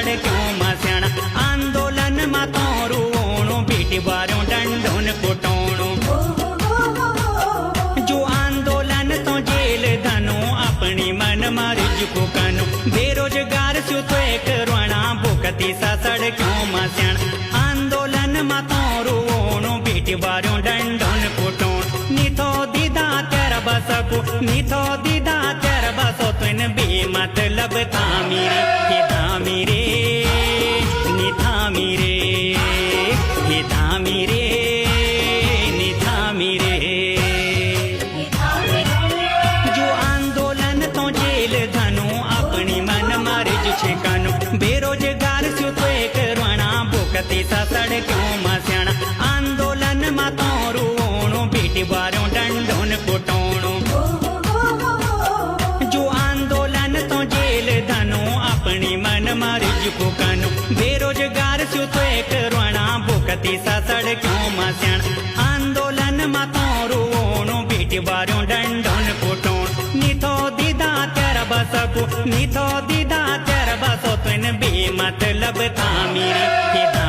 सड़क्यों में स्याणा आंदोलन में तो रोवणो बेटी बारों डंडोन कुटोणो जो आंदोलन तो जेल धनो अपनी मन मारिज कुकनो बेरोजगार सु तो एक रोणा भुकती सा सड़क्यों में स्याणा आंदोलन में तो रोवणो बेटी बारों डंडोन कुटोण निथो दीदा तेरा बसको निथो दीदा तेरा बसो तुन बेमतलब थामी रे हे थामी रे नि थामी रे हे थामी रे नि थामी रे जो आंदोलन तो जेल धनो अपनी मन मारिज छिकनो बेरोजगार सु तो एक रोणा भुकती सा सड़क्यों में स्याणा आंदोलन में तो रोवणो बेटी बारों डंडोन कुटोणो जो आंदोलन तो जेल धनो अपनी मन मारिज कुकनो बेरोजगार सु तो एक रोणा भुकती सा सड़क्यों में स्याणा आंदोलन में तो रोवणो बेटी बारों डंडोन कुटोण निथो दीदा तेरा बसको निथो दीदा तेरा बसो तुन बेमतलब थामी रे